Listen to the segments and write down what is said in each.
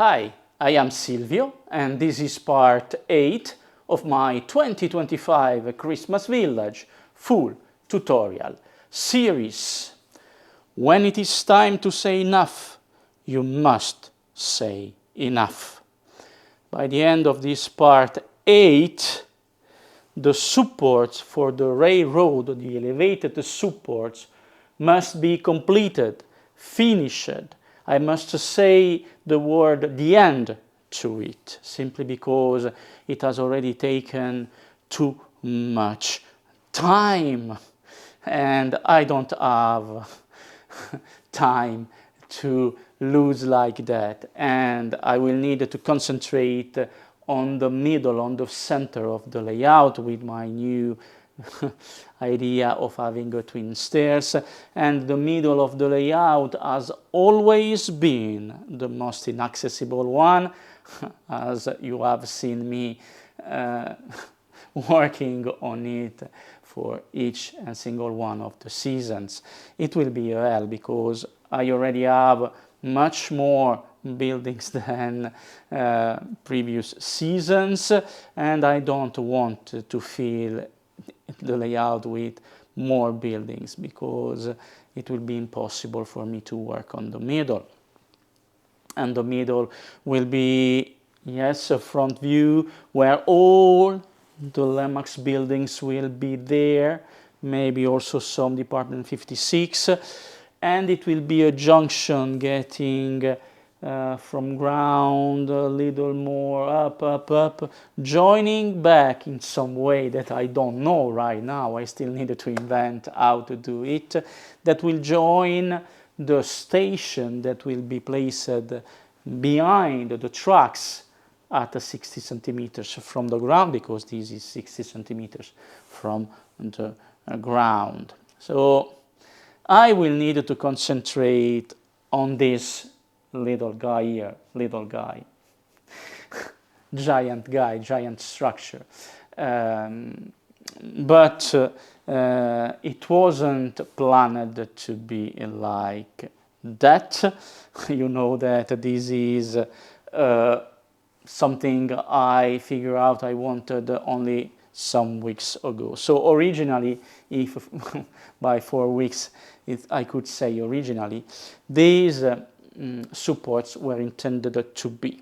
Hi, I am Silvio and this is part 8 of my 2025 Christmas Village full tutorial series. When it is time to say enough, you must say enough. By the end of this part 8, the supports for the railroad, the elevated supports, must be completed, finished. I must say the word the end to it, simply because it has already taken too much time. And I don't have time to lose like that. And I will need to concentrate on the middle, on the center of the layout with my new idea of having a twin stairs, and the middle of the layout has always been the most inaccessible one, as you have seen me working on it for each and single one of the seasons. It will be a hell because I already have much more buildings than previous seasons, and I don't want to fill the layout with more buildings because it will be impossible for me to work on the middle. And the middle will be, yes, a front view where all the Lemax buildings will be there, maybe also some Department 56, and it will be a junction getting from ground a little more up, joining back in some way that I don't know right now. I still need to invent how to do it. That will join the station that will be placed behind the tracks at 60 centimeters from the ground, because this is 60 centimeters from the ground. So I will need to concentrate on this little guy here, little guy, giant guy, giant structure. But it wasn't planned to be like that. You know that this is something I figured out I wanted only some weeks ago. So originally, if by 4 weeks I could say originally, these supports were intended to be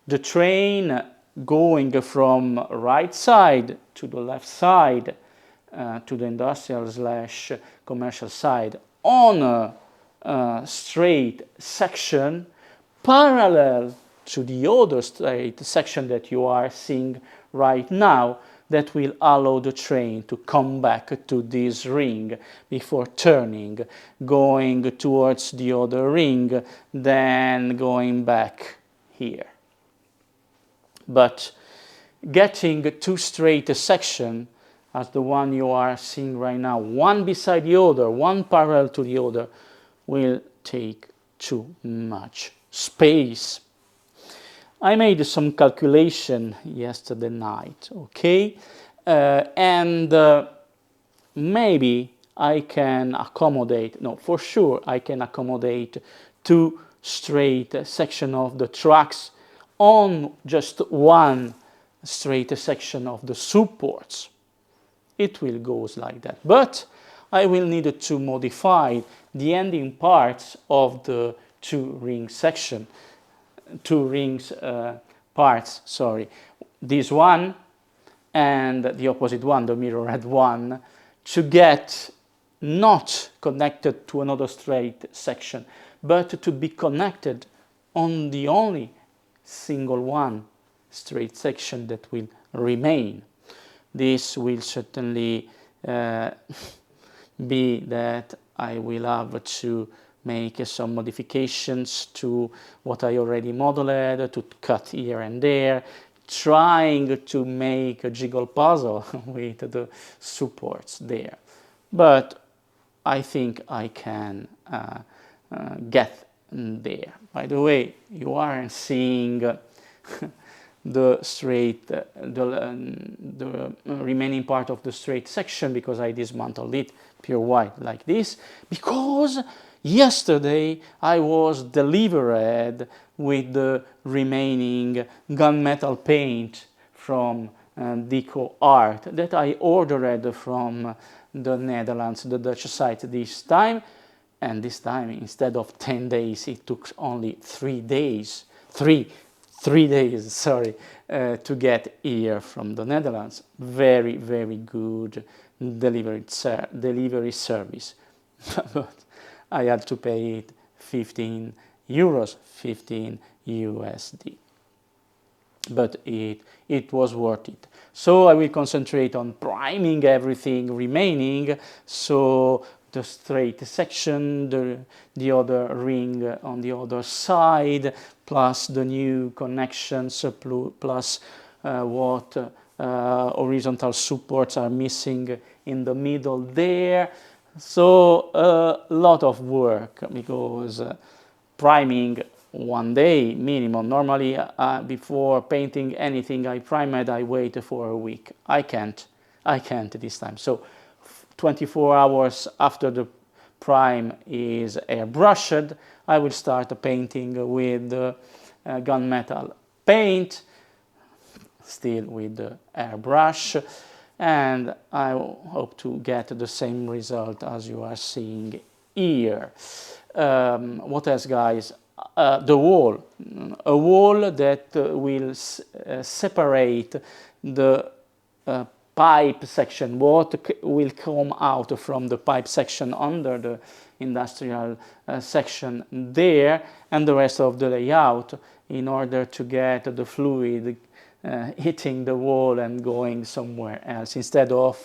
the train going from right side to the left side to the industrial / commercial side on a straight section parallel to the other straight section that you are seeing right now, that will allow the train to come back to this ring before turning, going towards the other ring, then going back here. But getting two straight sections, as the one you are seeing right now, one beside the other, one parallel to the other, will take too much space. I made some calculation yesterday night, okay? And maybe I can accommodate, no, for sure I can accommodate two straight sections of the tracks on just one straight section of the supports. It will go like that. But I will need to modify the ending parts of the two rings parts, sorry. This one and the opposite one, the mirrored one, to get not connected to another straight section, but to be connected on the only single one straight section that will remain. This will certainly be that I will have to make some modifications to what I already modeled, to cut here and there, trying to make a jiggle puzzle with the supports there. But I think I can get there. By the way, you aren't seeing the straight, the remaining part of the straight section because I dismantled it pure white like this, because Yesterday I was delivered with the remaining gunmetal paint from Deco Art that I ordered from the Netherlands, the Dutch site this time. And this time, instead of 10 days, it took only 3 days. Three days, sorry, to get here from the Netherlands. Very, very good delivery service. But I had to pay it 15 euros, 15 USD. But it was worth it. So I will concentrate on priming everything remaining. So the straight section, the other ring on the other side, plus the new connections, plus what horizontal supports are missing in the middle there. So a lot of work, because priming 1 day minimum. Normally before painting anything I primed, I wait for a week. I can't this time. So 24 hours after the prime is airbrushed, I will start painting with gunmetal paint, still with the airbrush, and I hope to get the same result as you are seeing here. What else, guys? The wall, a wall that will separate the pipe section, what will come out from the pipe section under the industrial section there, and the rest of the layout, in order to get the fluid hitting the wall and going somewhere else, instead of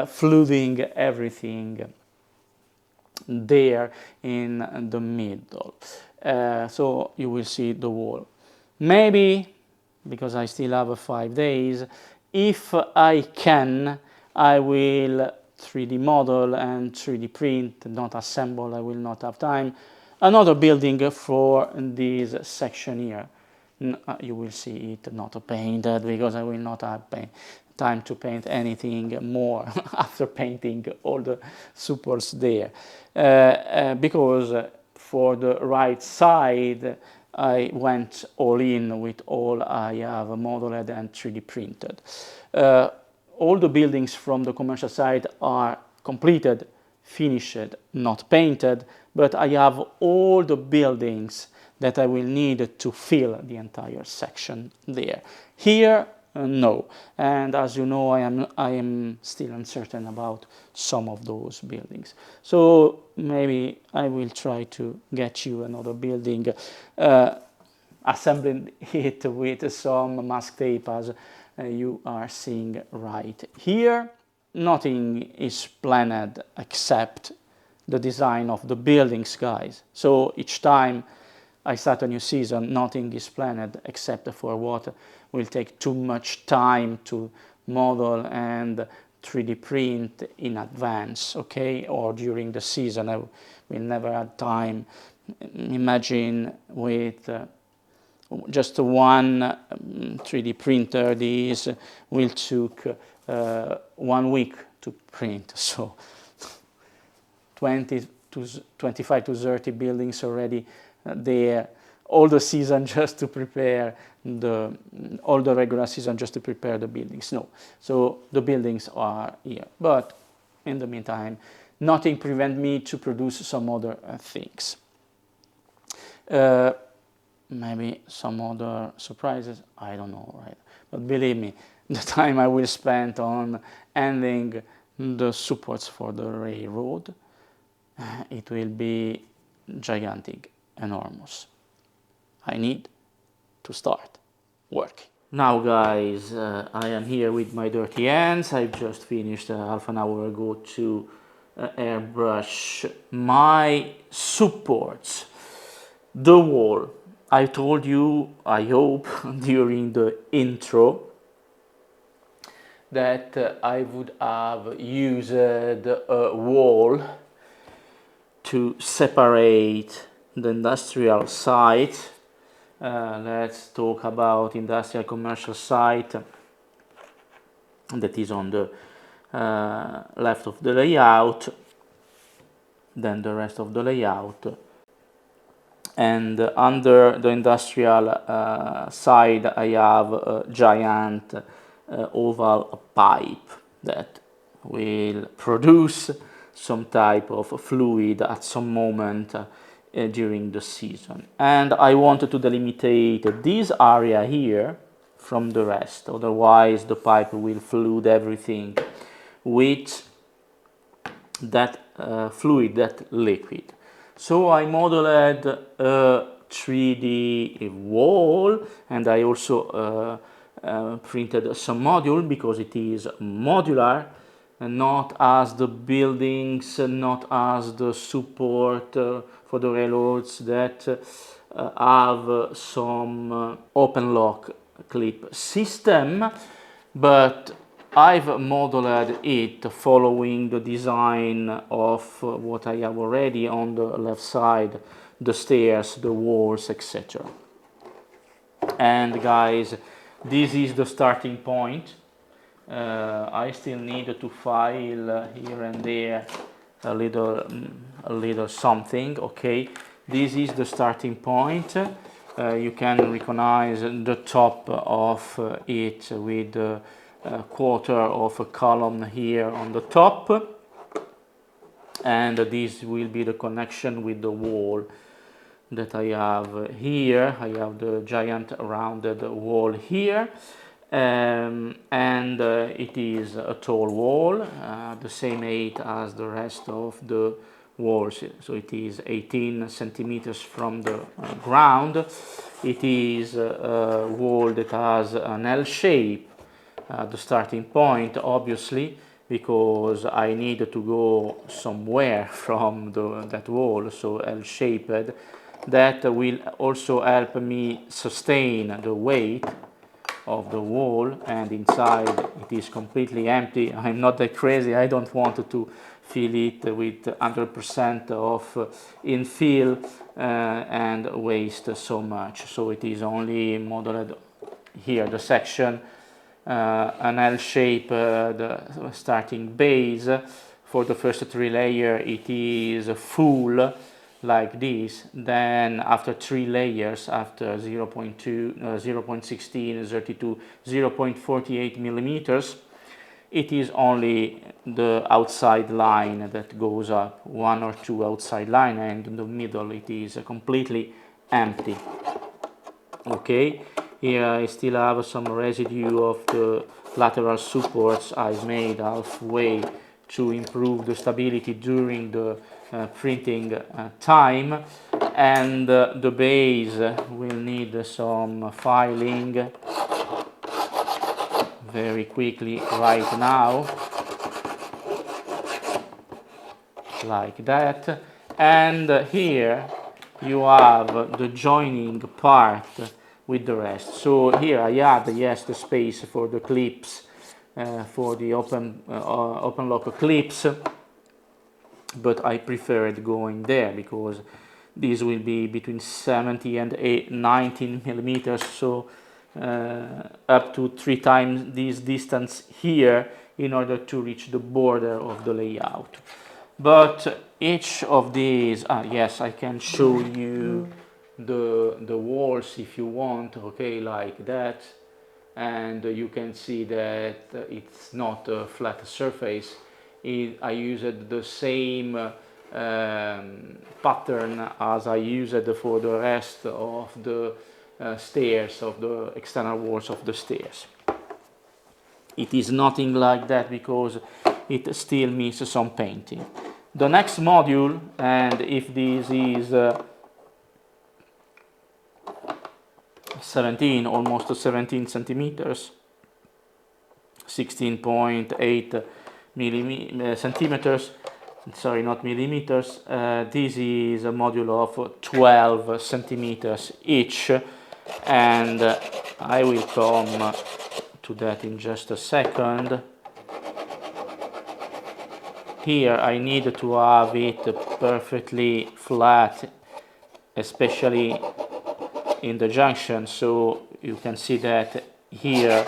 flooding everything there in the middle. So you will see the wall. Maybe, because I still have 5 days, if I can, I will 3D model and 3D print, not assemble, I will not have time, another building for this section here. You will see it not painted, because I will not have time to paint anything more after painting all the supports there. Because for the right side, I went all in with all I have modeled and 3D printed. All the buildings from the commercial side are completed, finished, not painted, but I have all the buildings that I will need to fill the entire section there. Here, no. And as you know, I am still uncertain about some of those buildings. So maybe I will try to get you another building, assembling it with some mask tape, as you are seeing right here. Nothing is planned except the design of the buildings, guys. So each time I start a new season, nothing is planned except for what will take too much time to model and 3D print in advance, okay? Or during the season, I will never have time. Imagine with just one 3D printer, this will took 1 week to print. So 20 to 25 to 30 buildings already there, all the season just to prepare all the regular season just to prepare the buildings. No, so the buildings are here, but in the meantime, nothing prevent me to produce some other things. Maybe some other surprises, I don't know, right? But believe me, the time I will spend on ending the supports for the railroad, it will be gigantic, enormous. I need to start working. Now, guys, I am here with my dirty hands. I've just finished half an hour ago to airbrush my supports. The wall. I told you, I hope, during the intro, that I would have used a wall to separate the industrial site. Let's talk about industrial commercial site that is on the left of the layout, than the rest of the layout. And under the industrial side, I have a giant oval pipe that will produce some type of fluid at some moment during the season. And I wanted to delimitate this area here from the rest, otherwise the pipe will flood everything with that fluid, that liquid. So I modeled a 3D wall, and I also printed some module because it is modular, and not as the buildings, not as the support for the railroads that have some open lock clip system, but I've modeled it following the design of what I have already on the left side, the stairs, the walls, etc. And guys, this is the starting point. I still need to file here and there a little something, okay? This is the starting point. You can recognize the top of it with a quarter of a column here on the top, and this will be the connection with the wall that I have here. I have the giant rounded wall here, and it is a tall wall, the same height as the rest of the walls, so it is 18 centimeters from the ground. It is a wall that has an L shape, the starting point, obviously, because I need to go somewhere from that wall, so L-shaped. That will also help me sustain the weight of the wall, and inside it is completely empty. I'm not that crazy, I don't want to fill it with 100% of infill and waste so much. So it is only modeled here, the section, an L-shape, the starting base. For the first 3 layers it is full like this. Then after 3 layers, after 0.2, 0.16, 32, 0.48 millimeters, it is only the outside line that goes up, 1 or 2 outside line, and in the middle it is completely empty. Okay, here I still have some residue of the lateral supports I've made halfway to improve the stability during the printing time, and the base will need some filing very quickly right now, like that. And here you have the joining part with the rest. So here I had, yes, the space for the clips, for the open lock clips, but I preferred going there because this will be between 70 and 19 millimeters, so up to 3 times this distance here in order to reach the border of the layout. But each of these, yes, I can show you the walls if you want, okay, like that, and you can see that it's not a flat surface. I used the same pattern as I used for the rest of the stairs, of the external walls of the stairs. It is nothing like that because it still needs some painting. The next module, and if this is 17, almost 17 centimeters, 16.8 centimeters, sorry, not millimeters, this is a module of 12 centimeters each, and I will come to that in just a second. Here I need to have it perfectly flat, especially in the junction, so you can see that here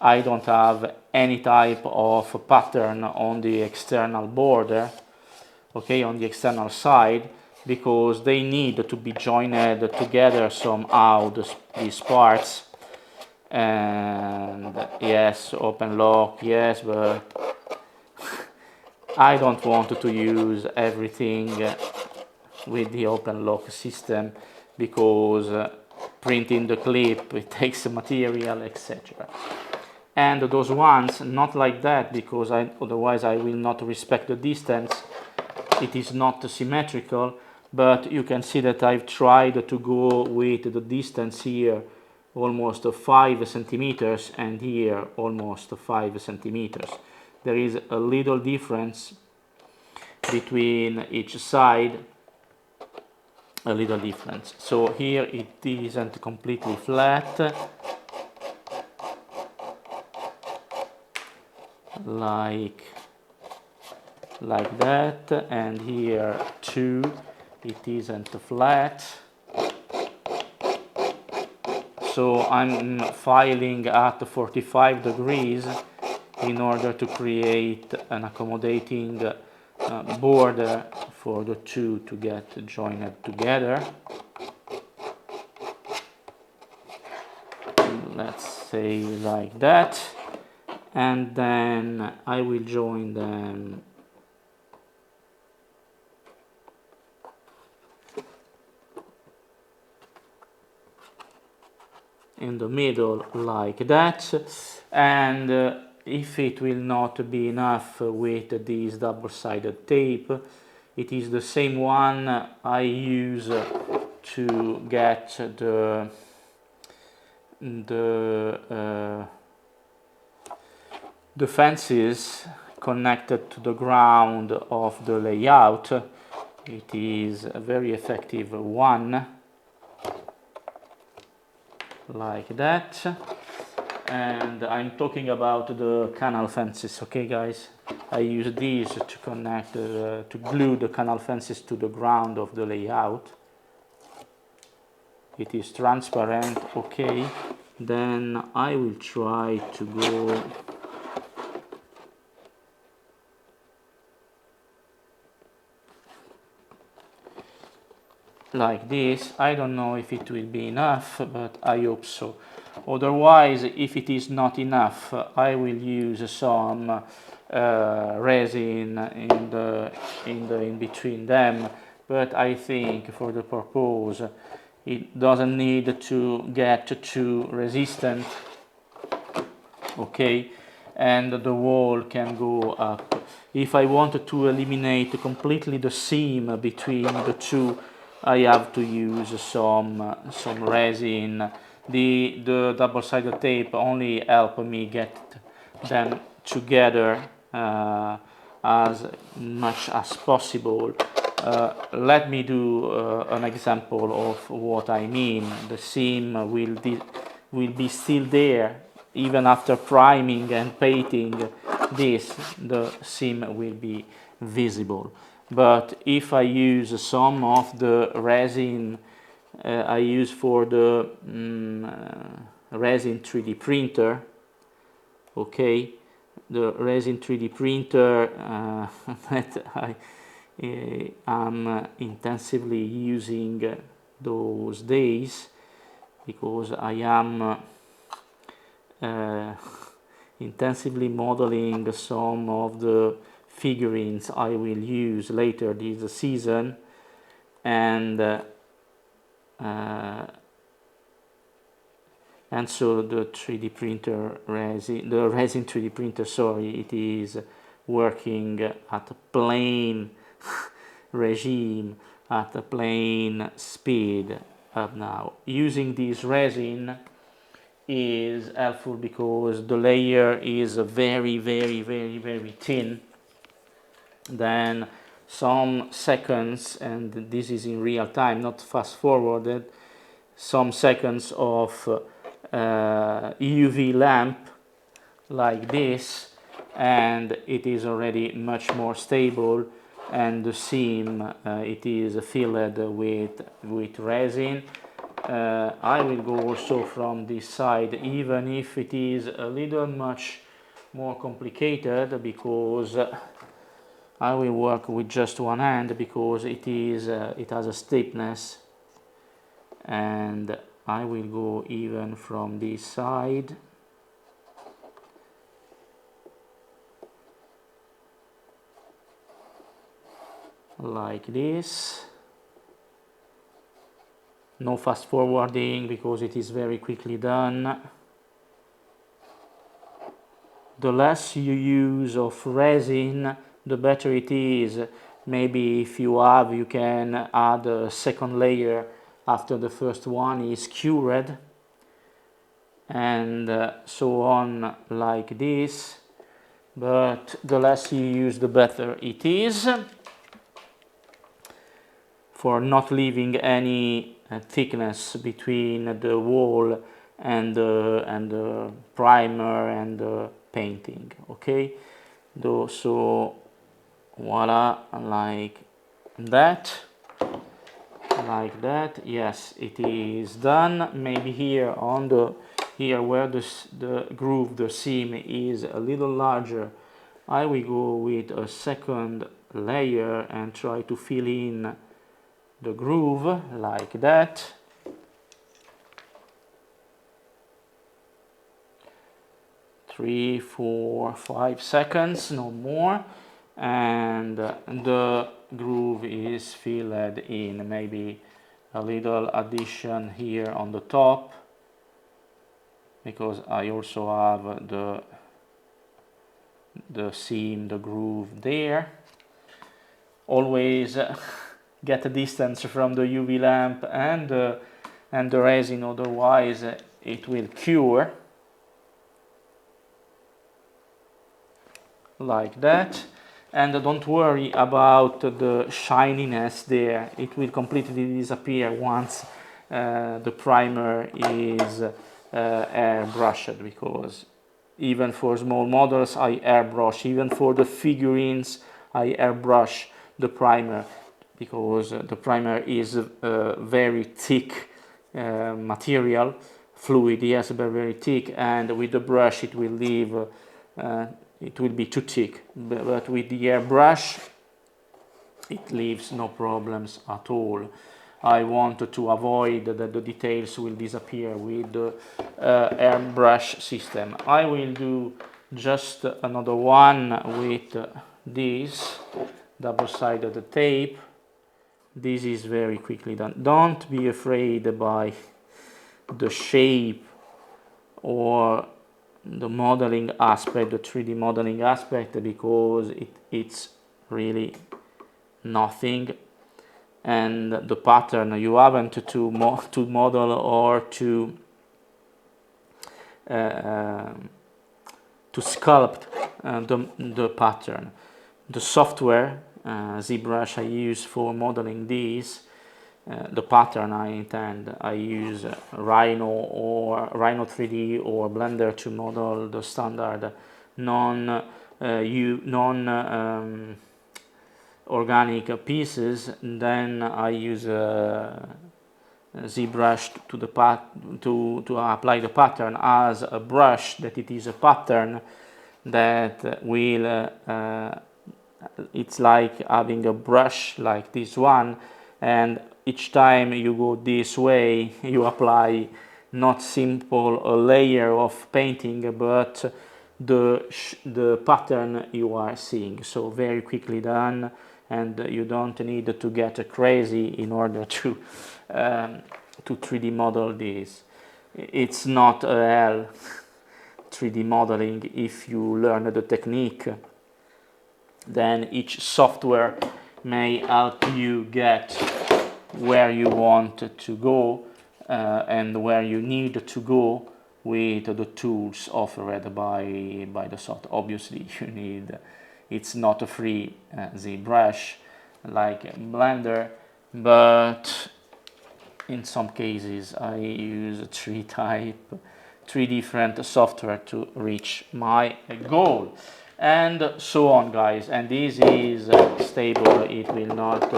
I don't have any type of pattern on the external border. okay, on the external side, because they need to be joined together somehow, these parts. And yes, open lock, yes, but I don't want to use everything with the open lock system, because printing the clip, it takes material, etc. And those ones, not like that, because otherwise I will not respect the distance. It is not symmetrical, but you can see that I've tried to go with the distance here almost 5 centimeters, and here almost 5 centimeters. There is a little difference between each side, a little difference. So here it isn't completely flat, like that, and here too it isn't flat. So I'm filing at 45 degrees in order to create an accommodating border for the two to get joined together. Let's say like that, and then I will join them in the middle like that. And if it will not be enough with this double-sided tape, it is the same one I use to get the fences connected to the ground of the layout. It is a very effective one, like that. And I'm talking about the canal fences, okay guys? I use these to connect, to glue the canal fences to the ground of the layout. It is transparent, okay? Then I will try to go like this. I don't know if it will be enough, but I hope so. Otherwise, if it is not enough, I will use some resin in between them. But I think for the purpose, it doesn't need to get too resistant, okay? And the wall can go up. If I want to eliminate completely the seam between the two, I have to use some resin. The double-sided tape only help me get them together as much as possible. Let me do an example of what I mean. The seam will be still there even after priming and painting this. The seam will be visible. But if I use some of the resin I use for the resin 3D printer, okay, the resin 3D printer that I am intensively using those days, because I am intensively modeling some of the figurines I will use later this season, and so the 3D printer resin, the resin 3D printer, sorry, it is working at a plane regime, at a plane speed up now. Using this resin is helpful because the layer is very thin. Then some seconds, and this is in real time, not fast forwarded, some seconds of UV lamp like this, and it is already much more stable, and the seam it is filled with resin. I will go also from this side, even if it is a little much more complicated, because I will work with just one hand because it has a steepness, and I will go even from this side. Like this. No fast forwarding because it is very quickly done. The less you use of resin, the better it is. Maybe if you have, you can add a second layer after the first one is cured, and so on, like this. But the less you use, the better it is, for not leaving any thickness between the wall and the primer and the painting. Okay, so voila, like that. Yes, it is done. Maybe here on here where the groove, the seam is a little larger, I will go with a second layer and try to fill in the groove like that. Three, 4, 5 seconds, no more, and the groove is filled in. Maybe a little addition here on the top, because I also have the seam, the groove there. Always get a distance from the UV lamp and the resin, otherwise it will cure. Like that. And don't worry about the shininess there, it will completely disappear once the primer is airbrushed, because even for small models I airbrush, even for the figurines I airbrush the primer, because the primer is very thick material, fluid, yes, but very thick, and with the brush it will leave it will be too thick, but with the airbrush it leaves no problems at all. I want to avoid that the details will disappear with the airbrush system. I will do just another one with this double-sided tape. This is very quickly done. Don't be afraid by the shape or the modeling aspect, the 3D modeling aspect, because it's really nothing, and the pattern you haven't to model or to sculpt the pattern. The software ZBrush I use for modeling these, the pattern I intend, I use Rhino or Rhino 3D or Blender to model the standard organic pieces. Then I use ZBrush to apply the pattern as a brush, that it is a pattern that will it's like having a brush like this one, and each time you go this way you apply not simple a layer of painting, but the pattern you are seeing. So very quickly done, and you don't need to get crazy in order to 3D model this. It's not a hell 3D modeling if you learn the technique. Then each software may help you get where you want to go and where you need to go with the tools offered by the software. Obviously you need, it's not a free ZBrush like Blender, but in some cases I use three different software to reach my goal, and so on, guys. And this is stable, it will not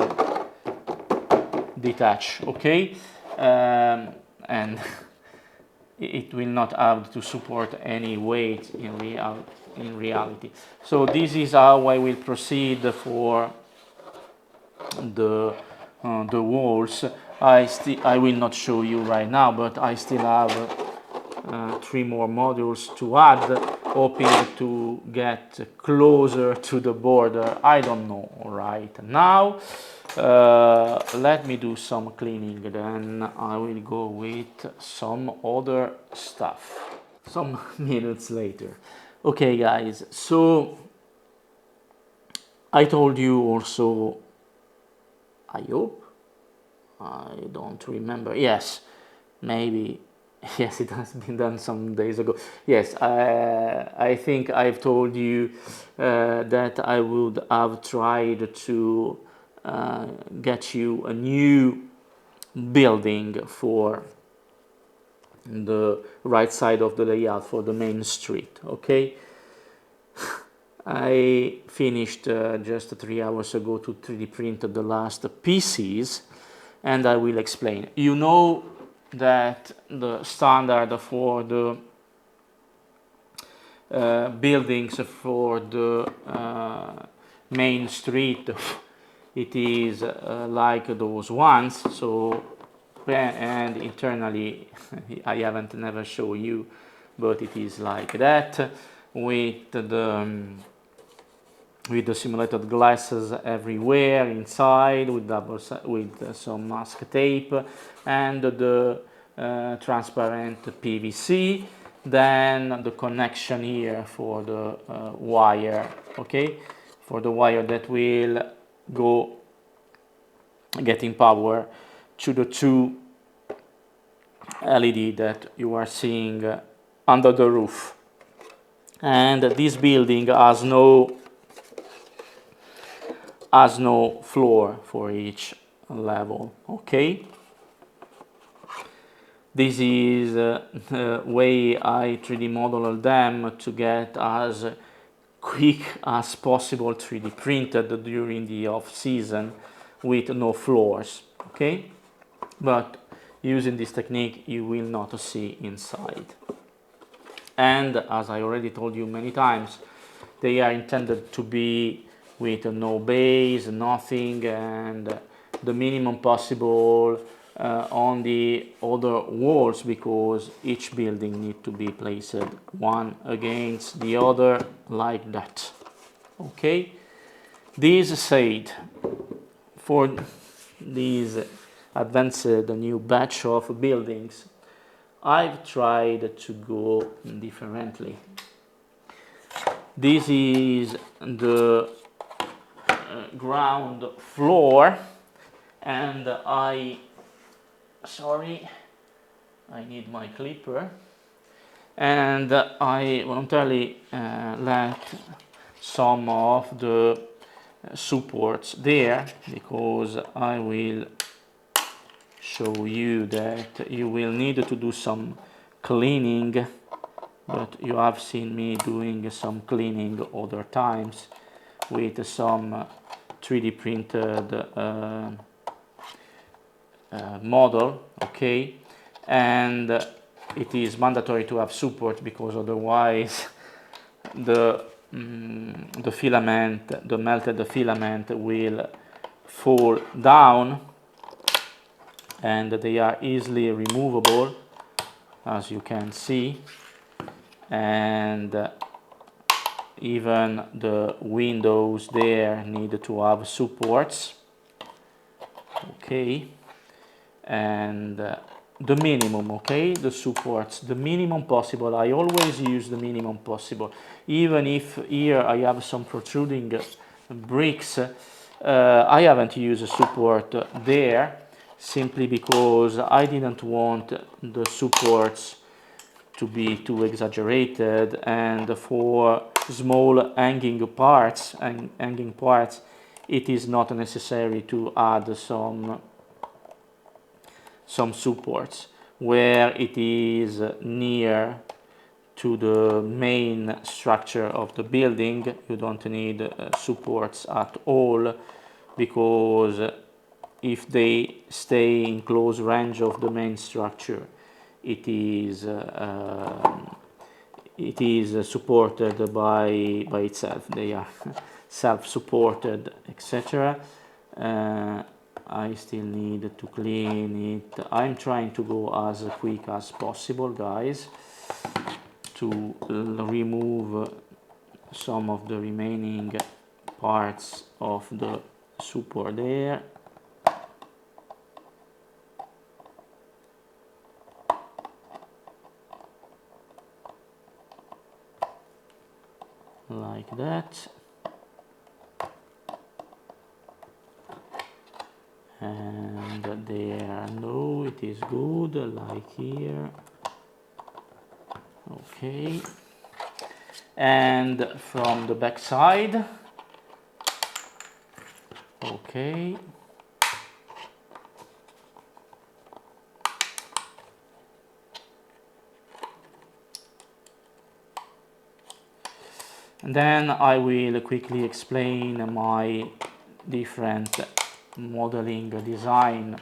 detach, okay, and it will not have to support any weight in reality. So this is how I will proceed for the walls. I will not show you right now, but I still have 3 more modules to add, hoping to get closer to the border. I don't know right now. Let me do some cleaning, then I will go with some other stuff some minutes later. Okay guys, so I told you also, I hope, I don't remember, yes, maybe, yes, it has been done some days ago. Yes, I think I've told you that I would have tried to get you a new building for the right side of the layout for the main street, okay? I finished just 3 hours ago to 3D print the last pieces, and I will explain. You know that the standard for the buildings for the main street, it is like those ones. So, and internally, I haven't never show you, but it is like that with the simulated glasses everywhere inside, with some mask tape and the transparent PVC, then the connection here for the wire, okay, for the wire that will go getting power to the 2 LED that you are seeing under the roof. And this building has no floor for each level, okay? This is the way I 3D model them to get as quick as possible 3D printed during the off season with no floors, okay? But using this technique you will not see inside. And as I already told you many times, they are intended to be with no base, nothing, and the minimum possible on the other walls, because each building needs to be placed one against the other like that. Okay, this said, for these advanced new batch of buildings, I've tried to go differently. This is the ground floor, and I need my clipper, and I voluntarily let some of the supports there, because I will show you that you will need to do some cleaning, but you have seen me doing some cleaning other times with some 3D printed model, okay? And it is mandatory to have support, because otherwise the filament, the melted filament, will fall down, and they are easily removable, as you can see. And even the windows there need to have supports, okay? And the minimum, okay, the supports, the minimum possible. I always use the minimum possible, even if here I have some protruding bricks. I haven't used a support there, simply because I didn't want the supports to be too exaggerated, and for small hanging parts, it is not necessary to add some supports. Where it is near to the main structure of the building, you don't need supports at all, because if they stay in close range of the main structure, it is it is supported by itself. They are self-supported, etc. I still need to clean it. I'm trying to go as quick as possible, guys, to remove some of the remaining parts of the support there. Like that. And there, no, it is good, like here. Okay. And from the back side. Okay. And then I will quickly explain my different modeling design.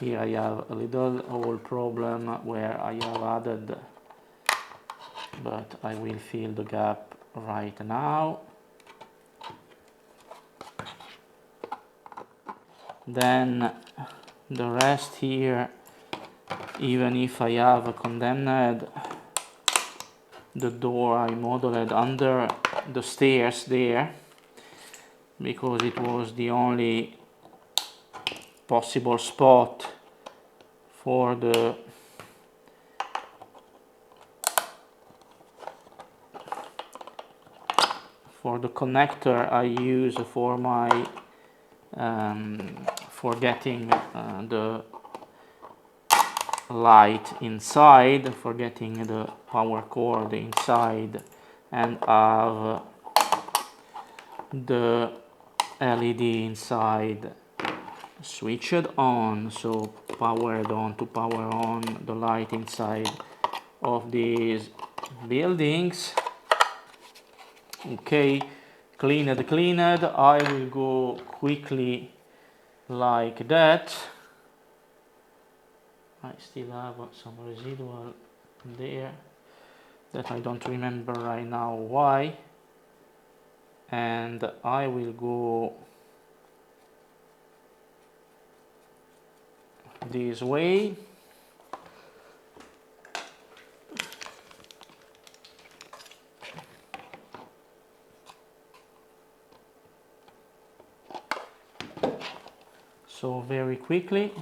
Here I have a little hole problem where I have added, but I will fill the gap right now. Then the rest here, even if I have condemned the door, I modeled under the stairs there, because it was the only possible spot for the connector I use for my for getting the light inside, for getting the power cord inside, and have the LED inside switched on, so powered on to power on the light inside of these buildings. Okay, cleaned. I will go quickly like that. I still have some residual there that I don't remember right now why, and I will go this way. So very quickly.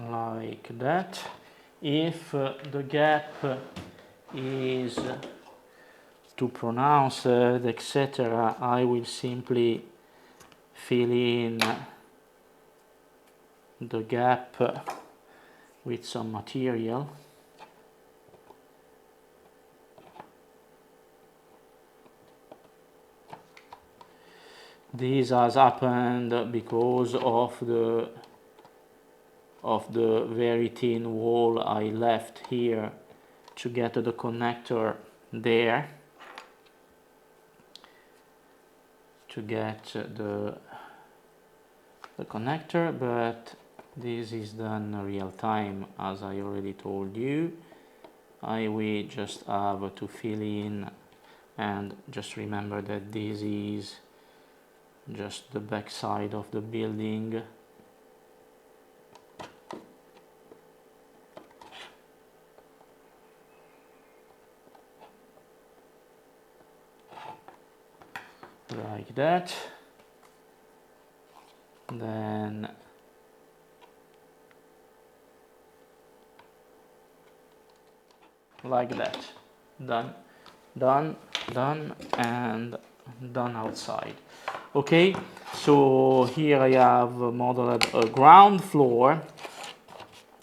Like that. If the gap is too pronounced, etc., I will simply fill in the gap with some material. This has happened because of the very thin wall I left here to get the connector there, to get the connector, but this is done real time, as I already told you. I will just have to fill in, and just remember that this is just the back side of the building. Like that. Then like that. Done, and done outside. Okay, so here I have modeled a ground floor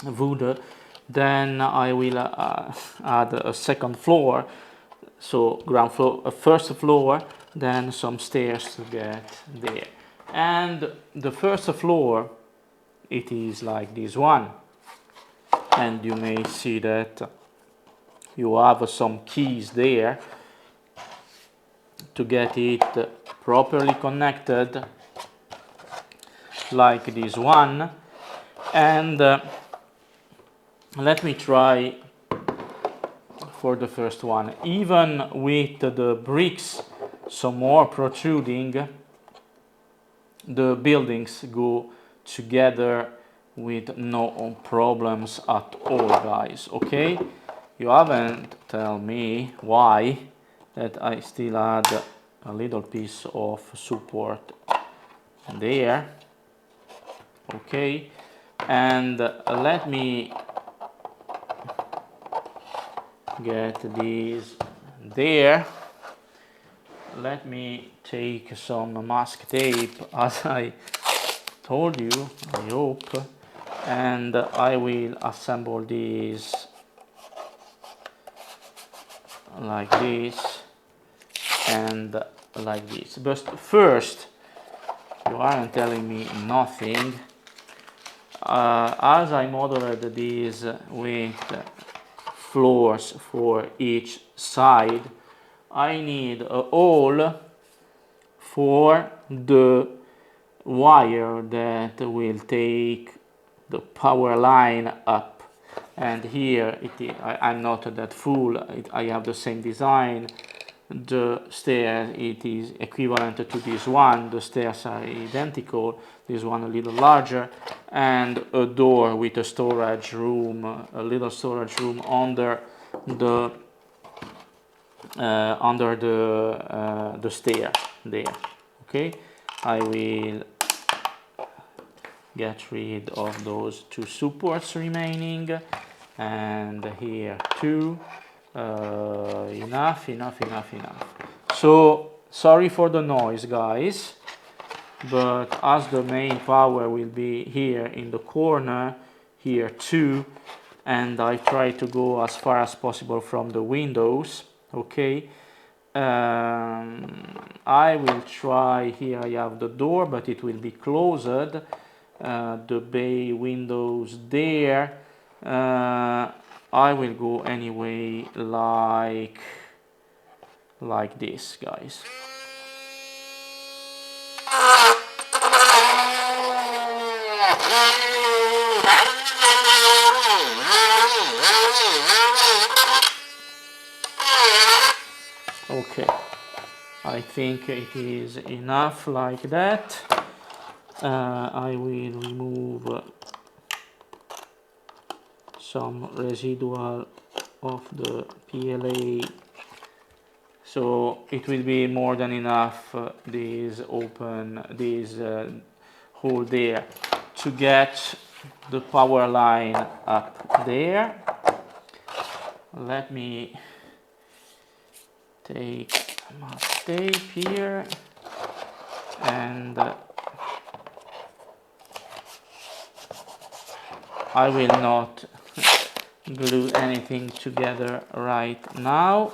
wood, then I will add a second floor, so ground floor, a first floor, then some stairs to get there. And the first floor, it is like this one, and you may see that you have some keys there to get it properly connected, like this one. And let me try for the first one. Even with the bricks some more protruding, the buildings go together with no problems at all, guys. Okay, you haven't tell me why that I still add a little piece of support there. Okay, and let me get these there. Let me take some mask tape, as I told you, I hope, and I will assemble these like this and like this. But first, you aren't telling me nothing. As I modeled these with floors for each side, I need a hole for the wire that will take the power line up. And here I'm not that full, I have the same design. The stairs, it is equivalent to this one, the stairs are identical, this one a little larger, and a door with a storage room, a little storage room under the stair there. Okay, I will get rid of those two supports remaining, and here too. Enough. So sorry for the noise, guys, but as the main power will be here in the corner, here too, and I try to go as far as possible from the windows. Okay, I will try, here I have the door, but it will be closed, the bay windows there. I will go anyway like this, guys. Okay, I think it is enough like that. I will remove some residual of the PLA, so it will be more than enough, this hole there, to get the power line up there. Let me take mask tape here, and I will not glue anything together right now.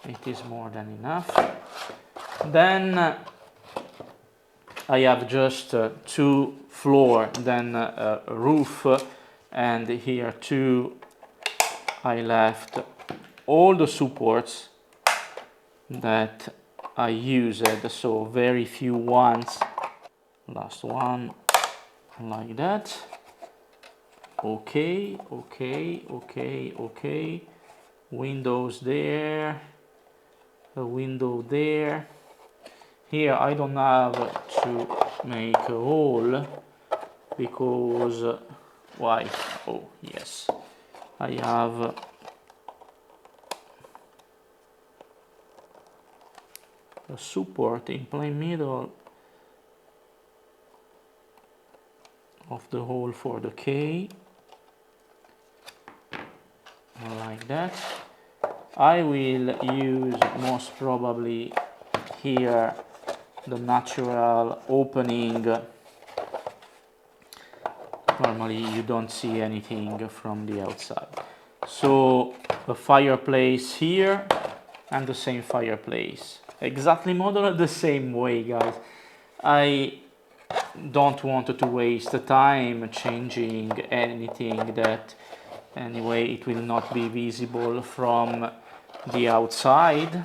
It is more than enough. Then I have just two floor, then a roof, and here too I left all the supports that I used, so very few ones. Last one like that. Okay. Windows there, a window there. Here I don't have to make a hole because why? Oh yes, I have a support in plain middle of the hole for the K, like that. I will use most probably here the natural opening. Normally you don't see anything from the outside. So a fireplace here and the same fireplace. Exactly modeled the same way, guys. I don't want to waste the time changing anything that anyway it will not be visible from the outside.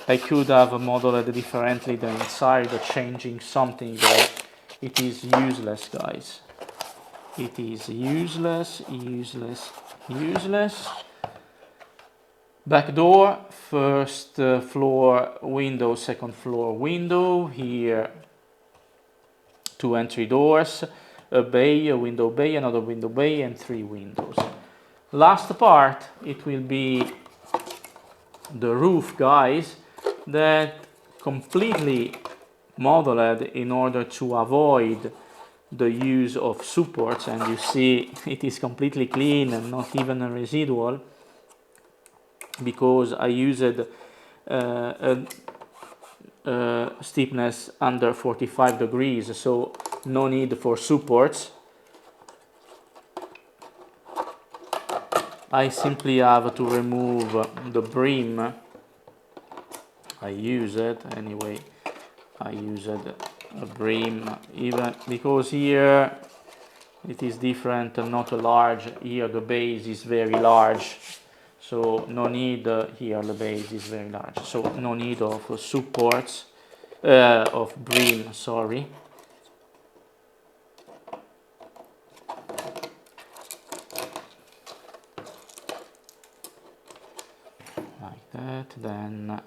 I could have modeled differently the inside, changing something that it is useless, guys. It is useless, useless, useless. Back door, first floor window, second floor window. Here, two entry doors, a bay, a window bay, another window bay, and 3 windows. Last part, it will be the roof, guys, that completely modeled in order to avoid the use of supports, and you see it is completely clean and not even a residual, because I used a steepness under 45 degrees, so no need for supports. I simply have to remove the brim. I use it anyway. I used a brim, even because here it is different, not a large. Here the base is very large, so no need. Here the base is very large, so no need of supports, of brim, sorry. Like that, then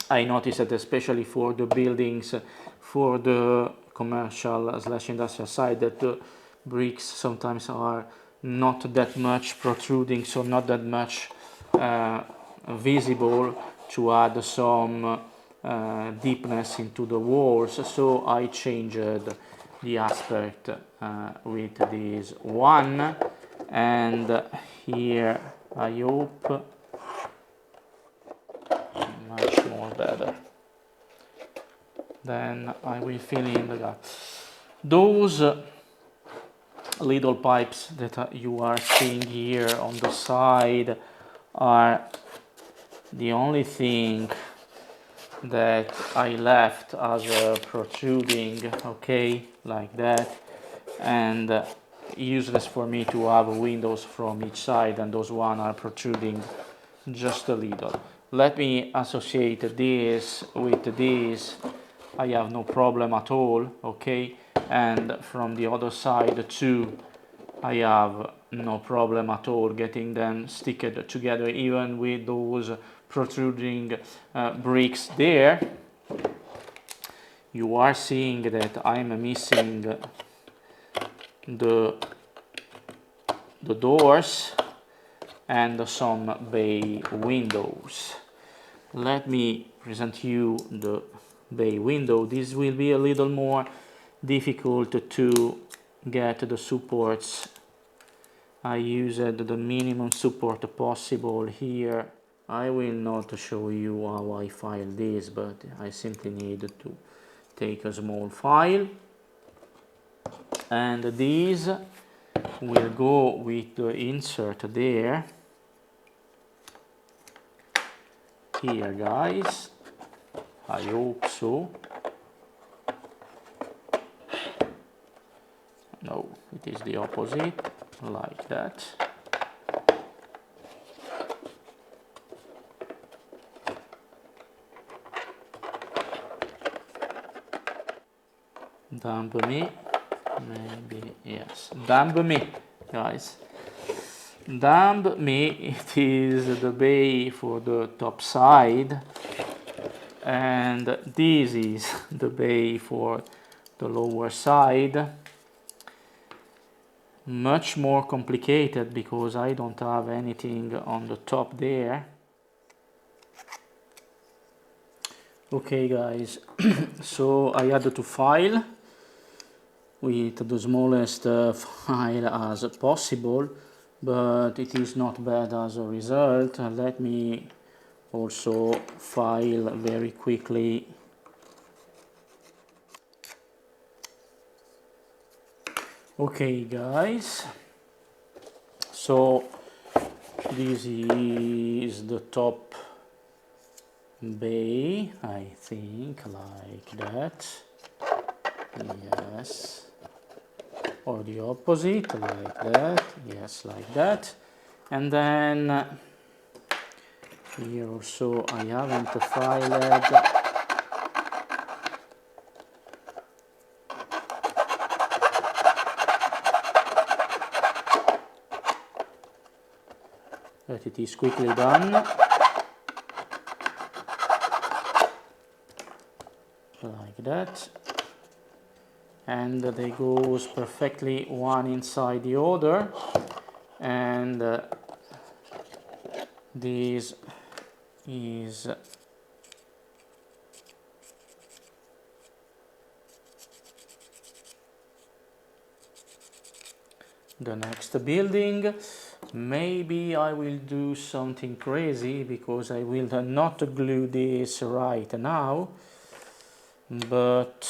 I noticed that especially for the buildings, for the commercial / industrial side, that the bricks sometimes are not that much protruding, so not that much visible, to add some deepness into the walls. So I changed the aspect with this one, and here I hope much more better. Then I will fill in the gap. Those little pipes that you are seeing here on the side are the only thing that I left as a protruding, okay, like that, and useless for me to have windows from each side, and those one are protruding just a little. Let me associate this with this. I have no problem at all, okay, and from the other side too I have no problem at all getting them sticked together, even with those protruding bricks there. You are seeing that I'm missing the doors and some bay windows. Let me present you the bay window. This will be a little more difficult to get the supports. I used the minimum support possible here. I will not show you how I file this, but I simply need to take a small file, and these will go with the insert there. Here, guys, I hope so. No, it is the opposite, like that. Dump me, maybe, yes, dump me, guys. Dump me, it is the bay for the top side, and this is the bay for the lower side. Much more complicated because I don't have anything on the top there. Okay guys, so I had to file with the smallest file as possible, but it is not bad as a result. Let me also file very quickly. Okay guys, so this is the top bay, I think, like that. Yes, or the opposite, like that. Yes, like that. And then here also I haven't filed. But it is quickly done, like that, and they goes perfectly one inside the other, and this is the next building. Maybe I will do something crazy because I will not glue this right now, but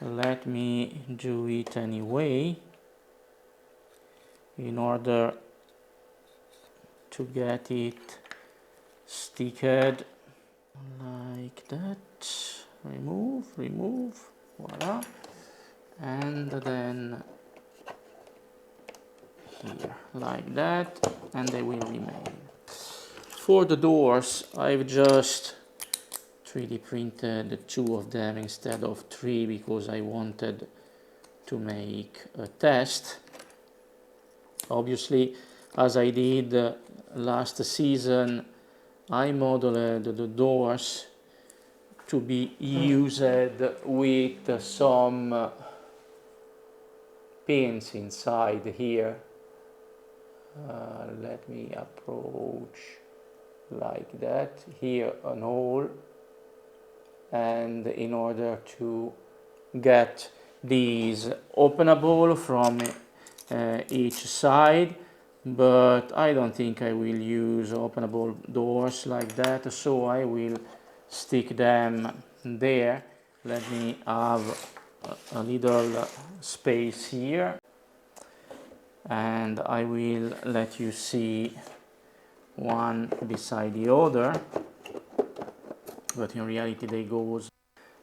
let me do it anyway in order to get it sticked like that. Remove, voila, and then here like that, and they will remain. For the doors, I've just 3D printed 2 of them instead of 3 because I wanted to make a test. Obviously, as I did last season, I modeled the doors to be used with some pins inside here. Let me approach like that. Here an hole, and in order to get these openable from each side, but I don't think I will use openable doors like that, so I will stick them there. Let me have a little space here, and I will let you see one beside the other, but in reality they go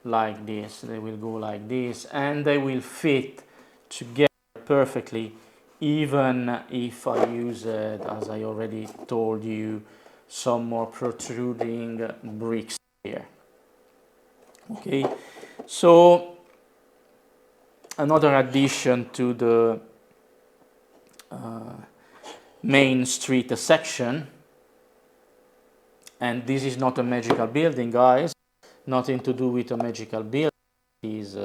like this. They will go like this, and they will fit together perfectly, even if I use, as I already told you, some more protruding bricks here. Okay, so another addition to the main street section, and this is not a magical building, guys, nothing to do with a magical building. It is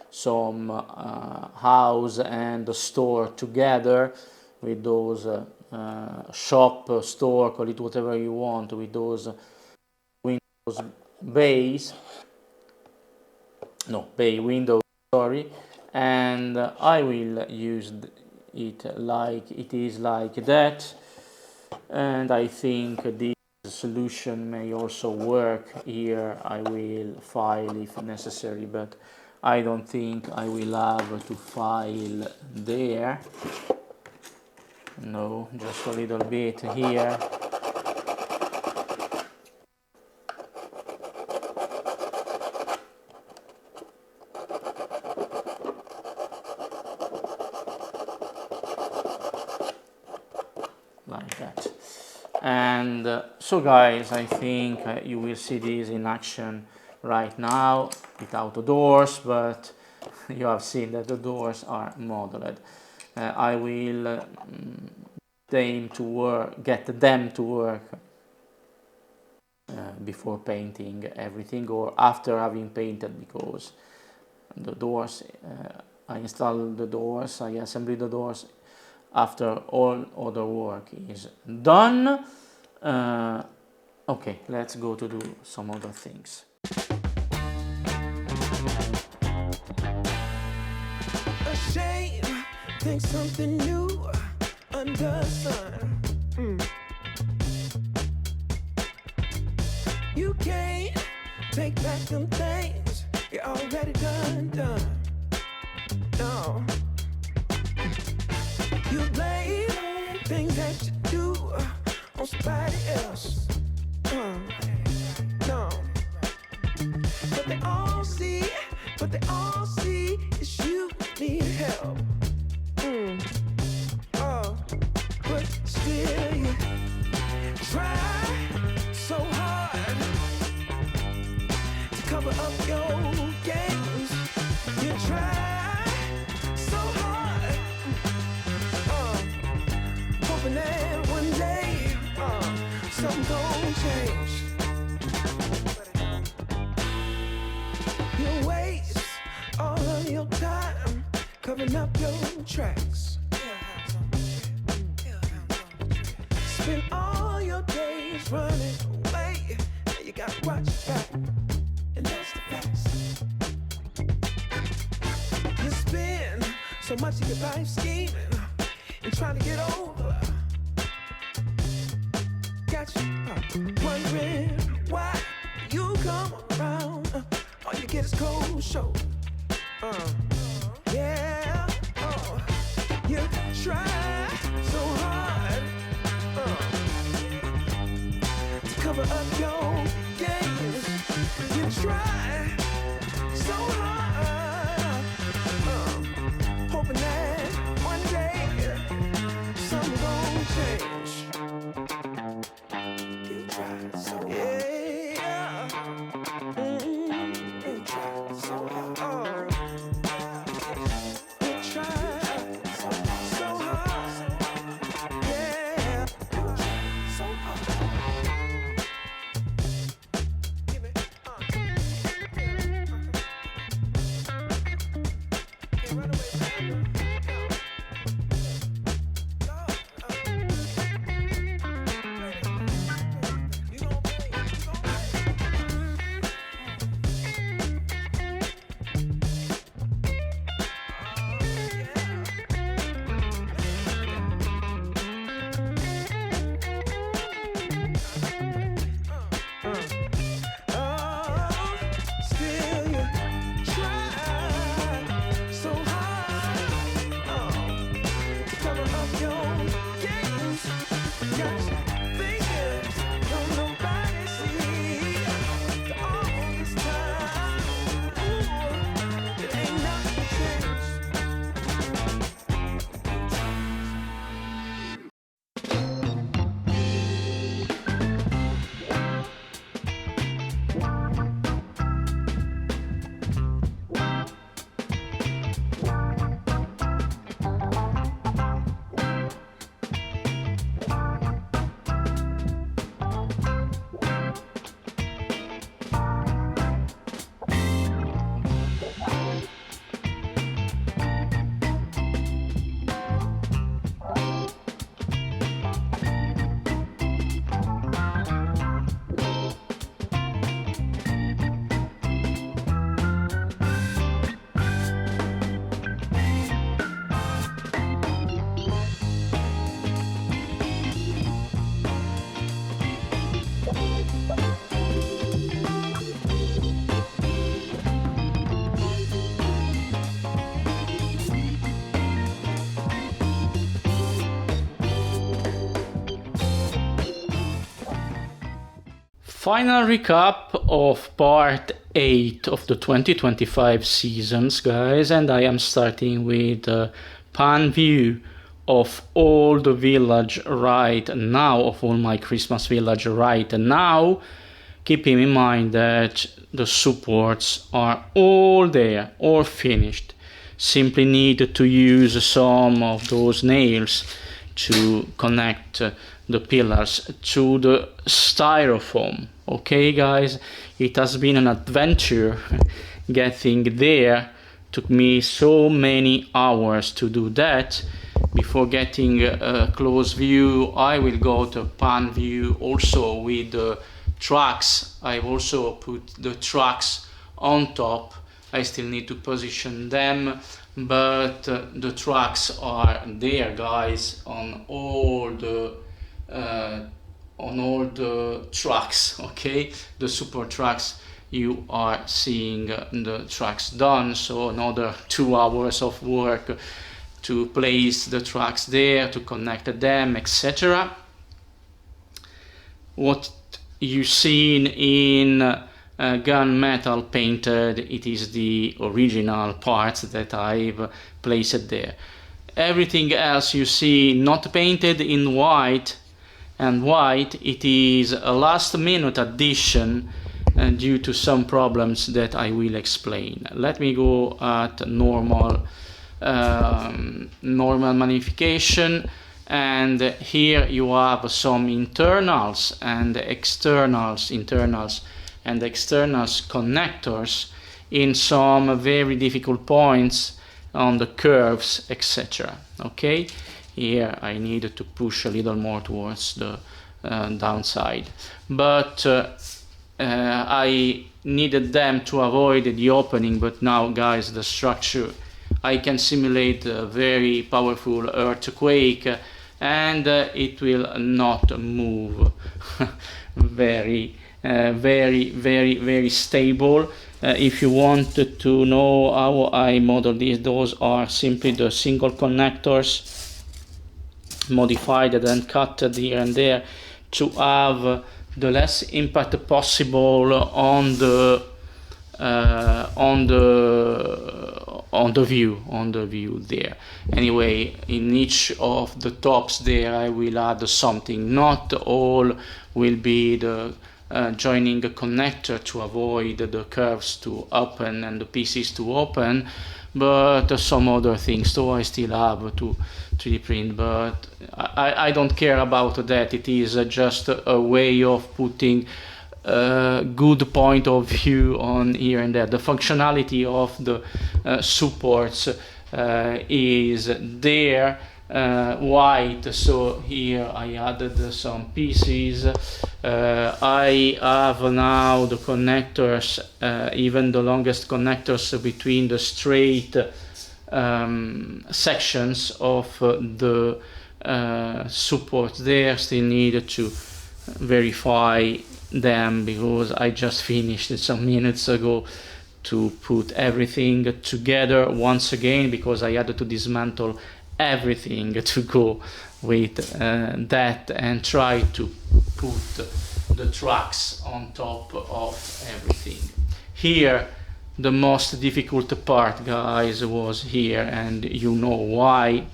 some house and a store together with those shop, store, call it whatever you want, with those windows, bays, no, bay windows, sorry, and I will use it like it is like that, and I think this solution may also work here. I will file if necessary, but I don't think I will have to file there. No, just a little bit here. Like that. And so guys, I think you will see this in action right now without the doors, but you have seen that the doors are modeled. I will get them to work before painting everything, or after having painted, because the doors, I install the doors, I assemble the doors after all other work is done. Okay, let's go to do some other things. A shame, think something new under the sun. You can't take back them things you already done. No. You blame things that you do on somebody else. No. But they all see is you need help. Oh, but still you try so hard to cover up your games. You try so hard, hoping that one day something gon' change. You waste all of your time covering up your tracks. Spend all your days running away. You gotta watch your back, and that's the facts. You spend so much of your life scheming and trying to get over. Got you wondering why you come around. All you get is cold shoulder. Yeah, you try so hard to cover up your games. You try so hard, hoping that one day something gon' change. You try so hard. Yeah. You try so hard. You try so hard. Yeah. You try so hard. Give it. Can't run away forever. You gon' pay. You gon' pay. Still you try so hard to cover up your games. Got you thinking, don't nobody see all this time. Ooh, it ain't nothing changed. Final recap of part 8 of the 2025 seasons, guys, and I am starting with a pan view of all the village right now, of all my Christmas village right now, keeping in mind that the supports are all there, all finished. Simply need to use some of those nails to connect the pillars to the styrofoam. Okay, guys, it has been an adventure getting there. Took me so many hours to do that. Before getting a close view, I will go to pan view also with the tracks. I've also put the tracks on top. I still need to position them, but the tracks are there, guys, on all the tracks. Okay, the support tracks, you are seeing the tracks done. So another 2 hours of work to place the tracks there, to connect them, etc. What you seen in gunmetal painted, it is the original parts that I've placed there. Everything else you see not painted in white, and white, it is a last minute addition due to some problems that I will explain. Let me go at normal magnification, and here you have some internals and externals connectors in some very difficult points on the curves, etc. Okay, here I needed to push a little more towards the downside, but I needed them to avoid the opening. But now, guys, the structure, I can simulate a very powerful earthquake, and it will not move. Very stable. If you wanted to know how I model these, those are simply the single connectors modified and cut here and there to have the less impact possible on the view there. Anyway, in each of the tops there I will add something. Not all will be the joining a connector to avoid the curves to open and the pieces to open, but some other things. So I still have to 3D print, but I don't care about that. It is just a way of putting a good point of view on here and there. The functionality of the supports is there, white. So here I added some pieces. I have now the connectors, even the longest connectors between the straight sections of the support there. Still needed to verify them because I just finished it some minutes ago to put everything together once again, because I had to dismantle everything to go with that and try to put the tracks on top of everything. Here the most difficult part, guys, was here, and you know why.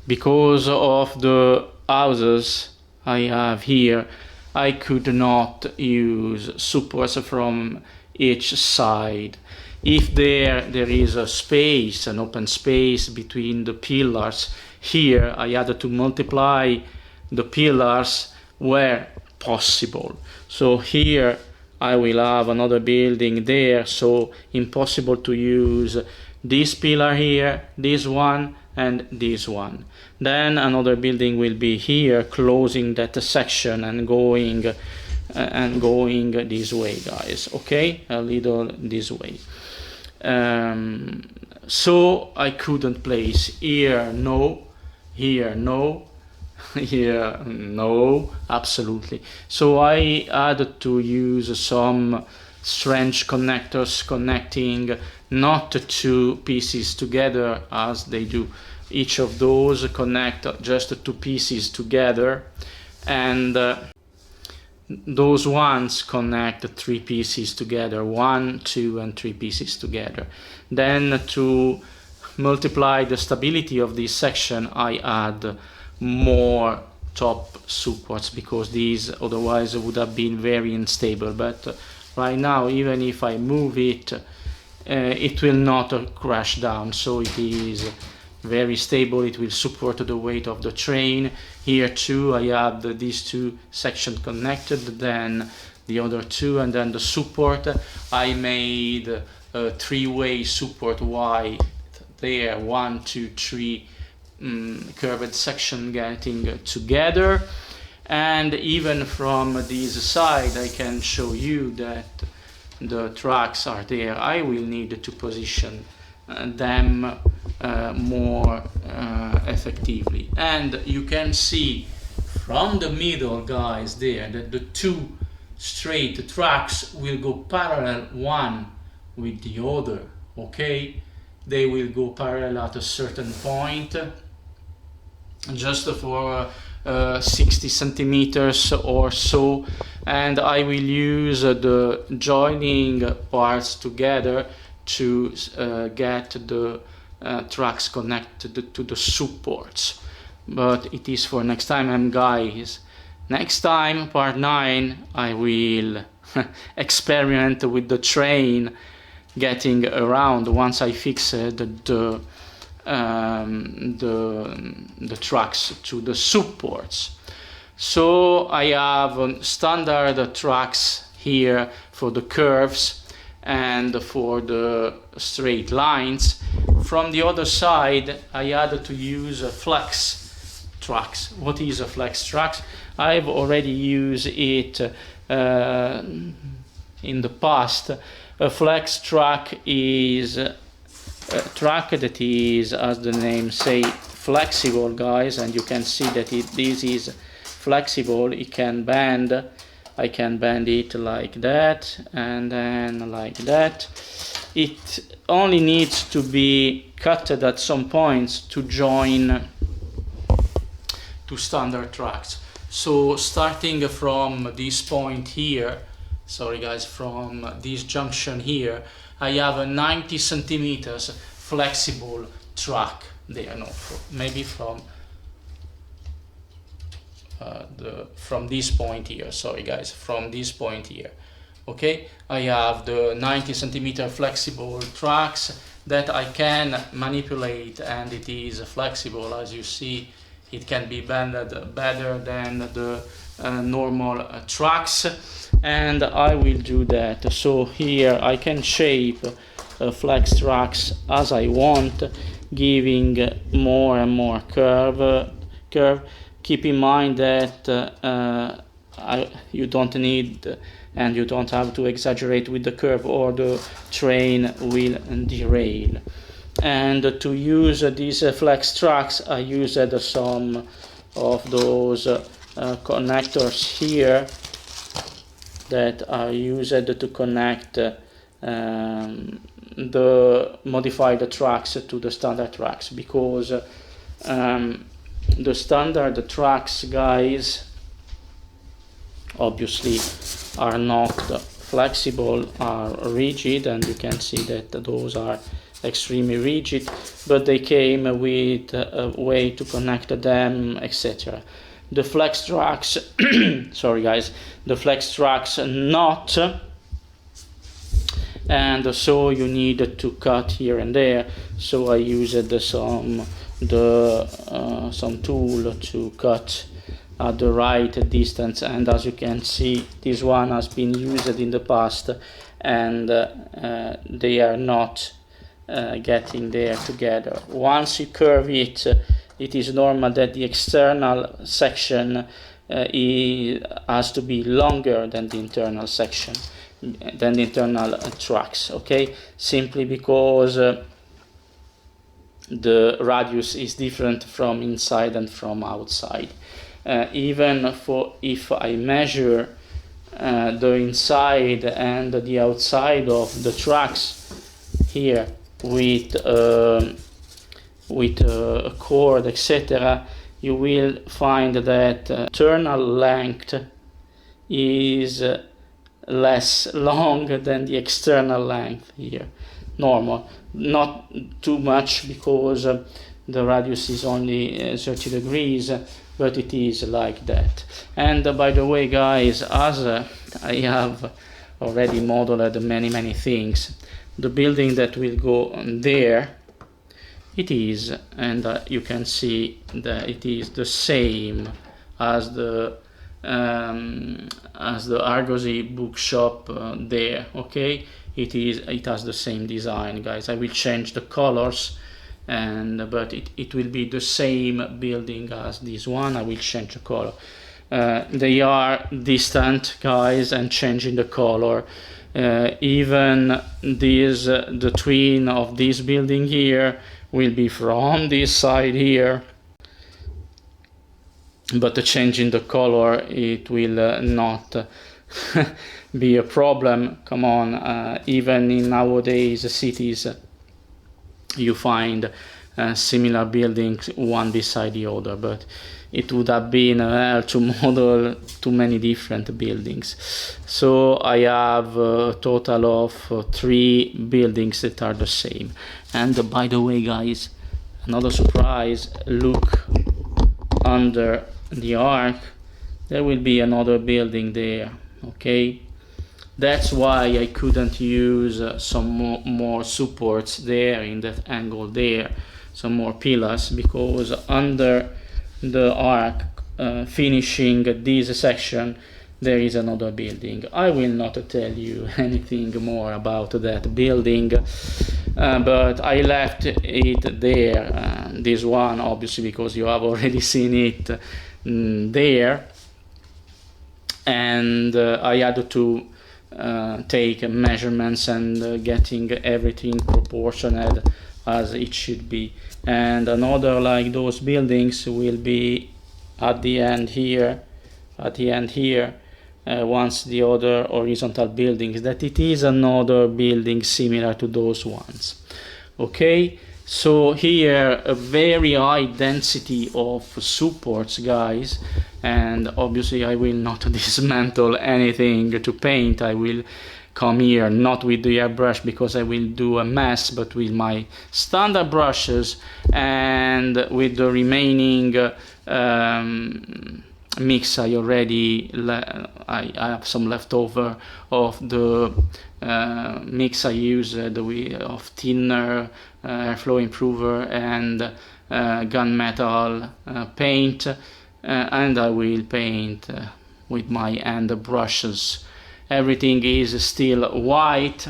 Because of the houses I have here, I could not use supports from each side. If there is a space, an open space between the pillars, here I had to multiply the pillars where possible. So here I will have another building there, so impossible to use this pillar here, this one, and this one. Then another building will be here, closing that section and going this way, guys. Okay, a little this way. So I couldn't place here, no, here, no, here, no, absolutely. So I had to use some strange connectors connecting not two pieces together as they do. Each of those connect just two pieces together, and those ones connect three pieces together, 1, 2, and 3 pieces together. Then to multiply the stability of this section, I add more top supports, because these otherwise would have been very unstable. But right now, even if I move it, it will not crash down, so it is very stable. It will support the weight of the train. Here too I have these two sections connected, then the other two, and then the support. I made a three-way support wide there, 1, 2, 3 curved section getting together, And even from this side I can show you that the tracks are there. I will need to position them more effectively. And you can see from the middle, guys, there that the two straight tracks will go parallel one with the other, okay? They will go parallel at a certain point, just for 60 centimeters or so, and I will use the joining parts together to get the tracks connected to the supports. But it is for next time, and guys, next time, part 9, I will experiment with the train getting around once I fix the tracks to the supports. So I have standard tracks here for the curves and for the straight lines. From the other side, I had to use a flex tracks. What is a flex tracks? I've already used it in the past. A flex track is a track that is, as the name say, flexible, guys, and you can see that this is flexible. It can bend. I can bend it like that and then like that. It only needs to be cut at some points to join to standard tracks. So starting from this point here, sorry guys, from this junction here, I have a 90 centimeters flexible track there. No, maybe from this point here, sorry guys, from this point here, okay? I have the 90 centimeter flexible tracks that I can manipulate, and it is flexible. As you see, it can be bended better than the normal tracks, and I will do that. So here I can shape flex tracks as I want, giving more and more curve. Keep in mind that you don't need and you don't have to exaggerate with the curve, or the train will derail. And to use these flex tracks, I used some of those connectors here that are used to connect modify the tracks to the standard tracks, because the standard tracks, guys, obviously are not flexible, are rigid, and you can see that those are extremely rigid, but they came with a way to connect them, etc. The flex tracks sorry guys, the flex tracks not, and so you need to cut here and there. So I used some tool to cut at the right distance, and as you can see, this one has been used in the past, and they are not getting there together. Once you curve it, it is normal that the external section has to be longer than the internal section, than the internal tracks, okay? Simply because the radius is different from inside and from outside. Even for if I measure the inside and the outside of the tracks here with a cord, etc., you will find that internal length is less long than the external length here. Normal, not too much, because the radius is only 30 degrees, but it is like that. And by the way, guys, as I have already modeled many things, the building that will go there, it is, and you can see that it is the same as the Argosy bookshop there, okay? It has the same design, guys. I will change the colors, but it will be the same building as this one. I will change the color. they are distant, guys, and changing the color. Even this, the twin of this building here will be from this side here, but the change in the color, it will not be a problem. Come on, even in nowadays cities you find similar buildings one beside the other, but it would have been hell to model too many different buildings. So I have a total of 3 buildings that are the same. And by the way, guys, another surprise, look under the arc, there will be another building there. Okay, that's why I couldn't use some more supports there in that angle there, some more pillars, because under the arc finishing this section there is another building. I will not tell you anything more about that building, but I left it there, this one obviously because you have already seen it there, and I had to take measurements and getting everything proportionate as it should be. And another like those buildings will be at the end here, once the other horizontal buildings, that it is another building similar to those ones. Okay, so here a very high density of supports, guys, and obviously I will not dismantle anything to paint. I will come here not with the airbrush because I will do a mess, but with my standard brushes and with the remaining mix. I already I have some leftover of the mix I used of thinner, airflow improver and gunmetal paint, and I will paint with my hand brushes. Everything is still white.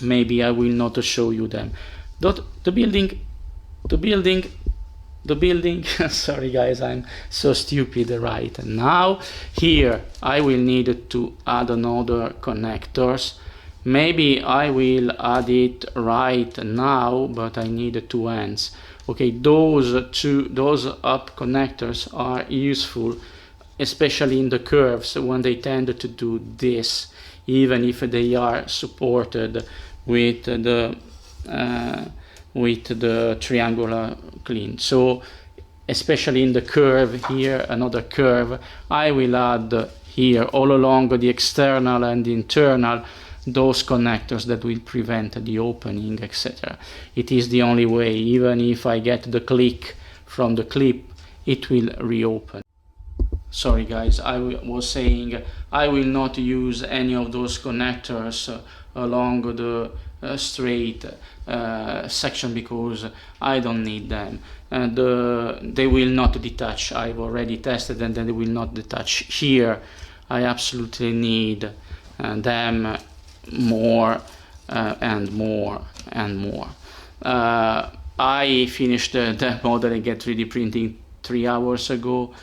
Maybe I will not show you them. The building sorry guys, I'm so stupid right now. Here I will need to add another connectors. Maybe I will add it right now, but I need 2 ends. Okay, those up connectors are useful, especially in the curves when they tend to do this, even if they are supported with the triangular clean. So especially in the curve here, another curve, I will add here all along the external and the internal those connectors that will prevent the opening, etc. It is the only way. Even if I get the click from the clip, it will reopen. Sorry guys, I was saying I will not use any of those connectors along the straight section because I don't need them, and they will not detach. I've already tested and they will not detach. Here I absolutely need them more and more and more. I finished the modeling at 3D printing 3 hours ago.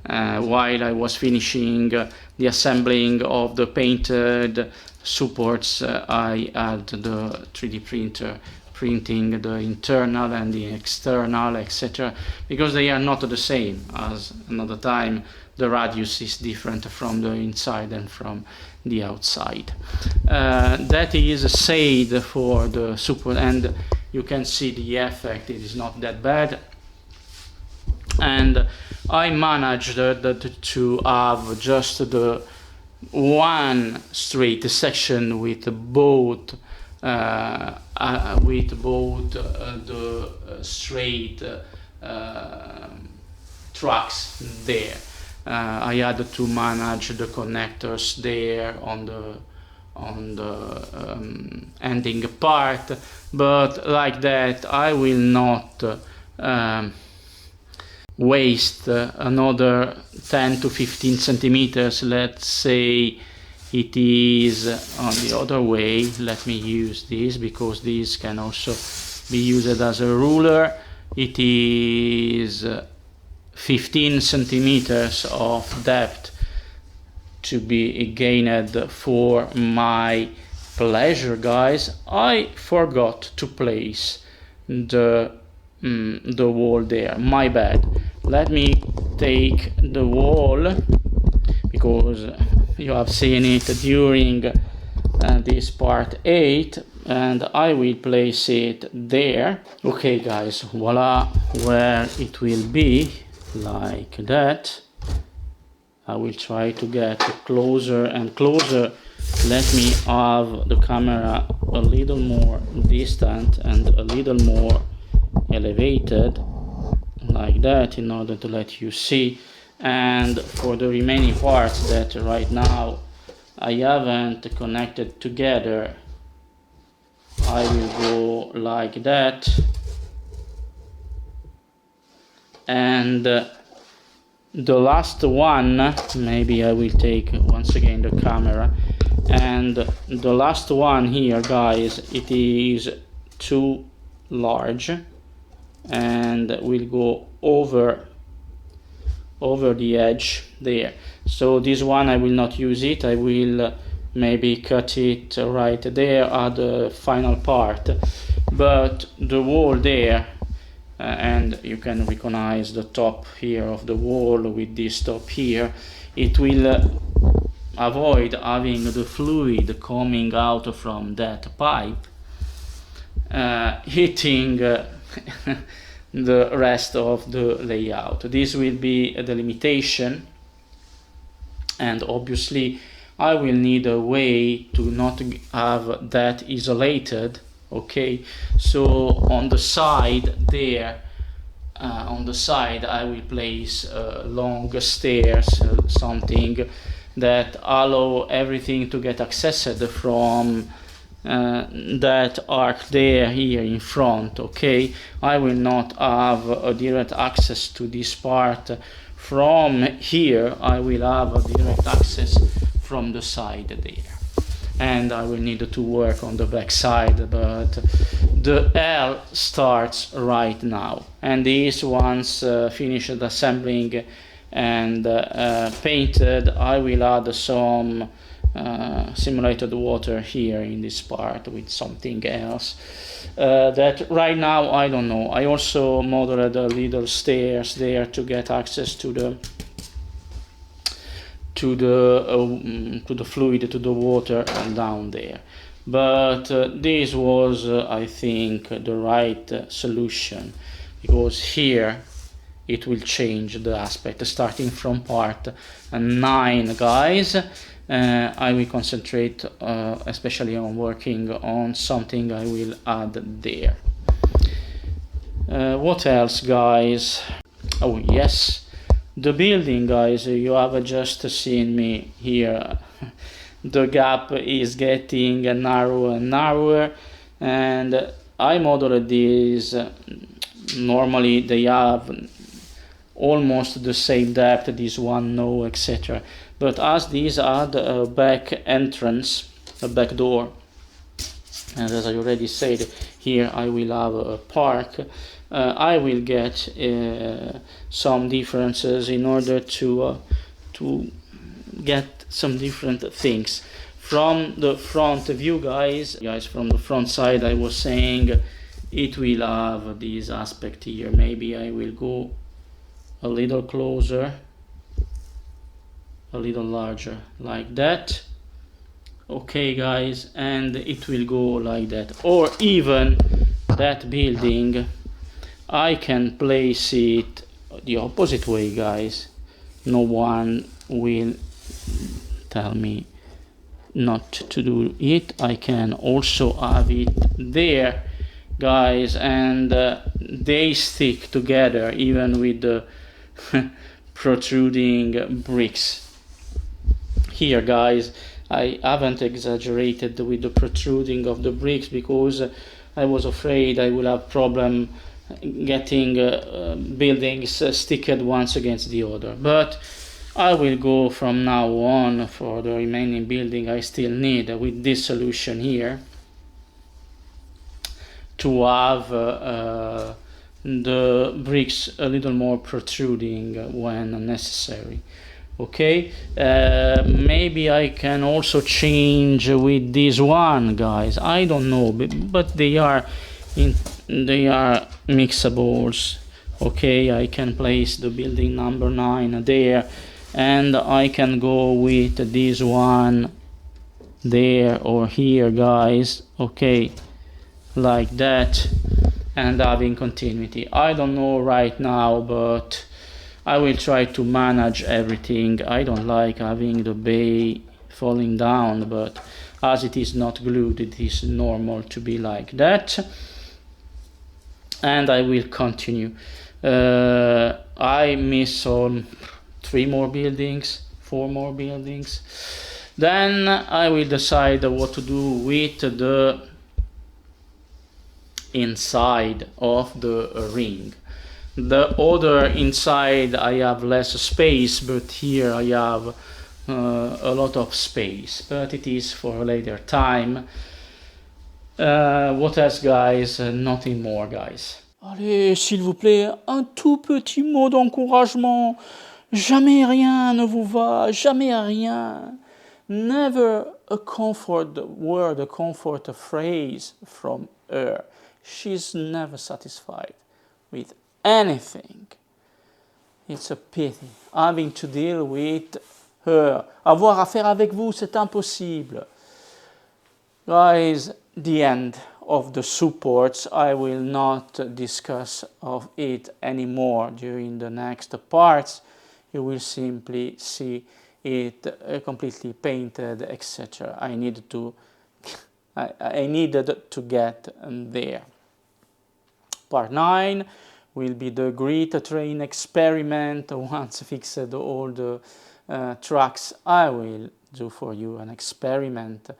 While I was finishing the assembling of the painted supports, I had the 3D printer printing the internal and the external, etc., because they are not the same. As another time, the radius is different from the inside and from the outside. That is said for the support, and you can see the effect. It is not that bad. And I managed to have just the one straight section with both the straight tracks there. I had to manage the connectors there on the ending part, but like that I will not waste another 10 to 15 centimeters. Let's say it is on the other way. Let me use this because this can also be used as a ruler. It is 15 centimeters of depth to be gained for my pleasure, guys, I forgot to place the wall there. My bad. Let me take the wall, because you have seen it during this part 8, and I will place it there. Okay guys, voila, where it will be, like that. I will try to get closer and closer. Let me have the camera a little more distant and a little more elevated, like that, in order to let you see. And for the remaining parts that right now I haven't connected together, I will go like that. And the last one, maybe I will take once again the camera, and the last one here, guys, it is too large and will go over the edge there. So this one I will not use it. I will maybe cut it right there at the final part. But the wall there, and you can recognize the top here of the wall with this top here, it will avoid having the fluid coming out from that pipe hitting the rest of the layout. This will be the limitation, and obviously I will need a way to not have that isolated. Okay, so on the side there, on the side I will place long stairs, something that allow everything to get accessed from that arc there here in front. Okay, I will not have a direct access to this part from here. I will have a direct access from the side there, and I will need to work on the back side, but the L starts right now. And this, once finished assembling and painted, I will add some simulated water here in this part with something else that right now I don't know. I also modeled a little stairs there to get access to the fluid, to the water down there. But this was I think the right solution, because here it will change the aspect. Starting from part 9, guys, I will concentrate especially on working on something I will add there. What else, guys? Oh yes, the building, guys. You have just seen me here. The gap is getting narrower and narrower, and I modeled these. Normally they have almost the same depth, this one no, etc. But as these add a back entrance, a back door, and as I already said, here I will have a park, I will get some differences in order to get some different things. From the front view, guys, from the front side, I was saying it will have this aspect here. Maybe I will go a little closer, a little larger, like that. Okay, guys, and it will go like that. Or even that building, I can place it the opposite way, guys. No one will tell me not to do it. I can also have it there, guys, and they stick together even with the protruding bricks. Here, guys, I haven't exaggerated with the protruding of the bricks because I was afraid I will have problem getting buildings sticked once against the other. But I will go from now on for the remaining building I still need with this solution here to have the bricks a little more protruding when necessary. Okay, maybe I can also change with this one, guys. I don't know, but they are mixables. Okay, I can place the building number 9 there, and I can go with this one there or here, guys. Okay, like that, and having continuity. I don't know right now, but I will try to manage everything. I don't like having the bay falling down, but as it is not glued, it is normal to be like that. And I will continue. I miss 3 more buildings, 4 more buildings. Then I will decide what to do with the inside of the ring. The other inside I have less space, but here I have a lot of space, but it is for a later time. What else, guys? Nothing more, guys. Allez, s'il vous plaît, un tout petit mot d'encouragement. Jamais rien ne vous va, jamais rien. Never a comfort word, a comfort phrase from her. She's never satisfied with anything. It's a pity having to deal with her. Avoir affaire avec vous, c'est impossible. Guys, the end of the supports. I will not discuss of it anymore during the next parts. You will simply see it completely painted, etc. I needed to get there. Part 9 will be the grid train experiment. Once fixed all the tracks, I will do for you an experiment.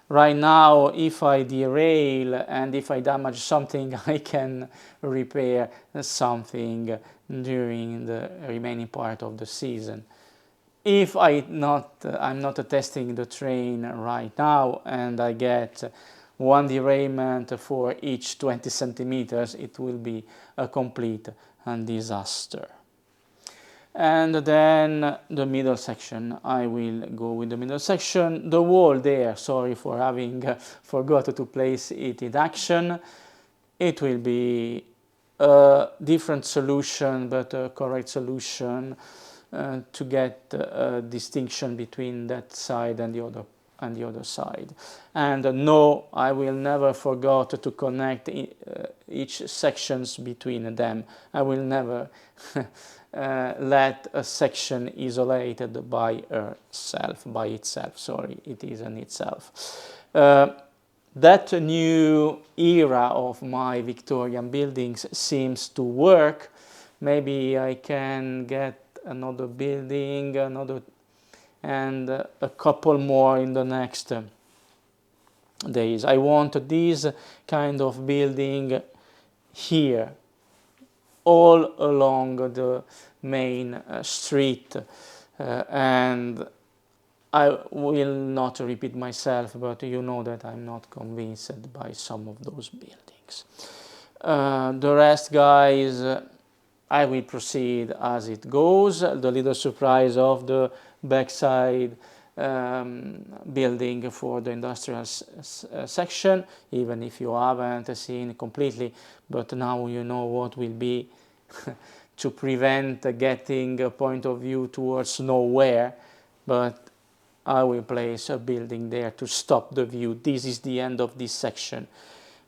Right now, if I derail and if I damage something, I can repair something during the remaining part of the season. If I'm not testing the train right now and I get 1 derailment for each 20 centimeters, it will be a complete disaster. And then the middle section, I will go with the middle section. The wall there, sorry for having forgot to place it in action. It will be a different solution, but a correct solution to get a distinction between that side and the other side. And no, I will never forget to connect each sections between them. I will never let a section isolated by itself, sorry, it isn't itself. That new era of my Victorian buildings seems to work. Maybe I can get another building, and a couple more in the next days. I want this kind of building here, all along the main street, and I will not repeat myself, but you know that I'm not convinced by some of those buildings. The rest, guys, I will proceed as it goes. The little surprise of the backside building for the industrial section, even if you haven't seen completely, but now you know what will be to prevent getting a point of view towards nowhere. But I will place a building there to stop the view. This is the end of this section,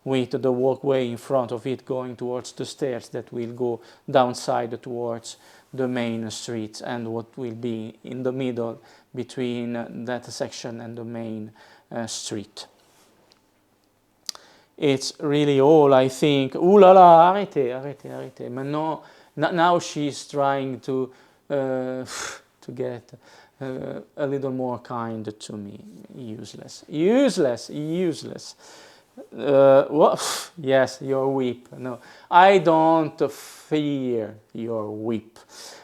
with the walkway in front of it going towards the stairs that will go downside towards the main street, and what will be in the middle between that section and the main street. It's really all, I think. Ooh la la, arrêtez. Maintenant, now she's trying to get a little more kind to me. Useless. What? Yes, your whip. No, I don't fear your whip.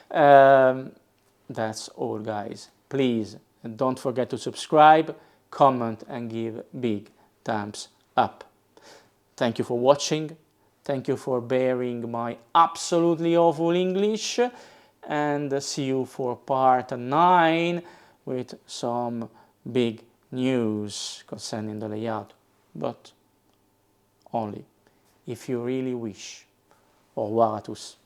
That's all, guys. Please don't forget to subscribe, comment, and give big thumbs up. Thank you for watching. Thank you for bearing my absolutely awful English, and see you for part 9 with some big news concerning the layout, but only if you really wish. Au revoir à tous.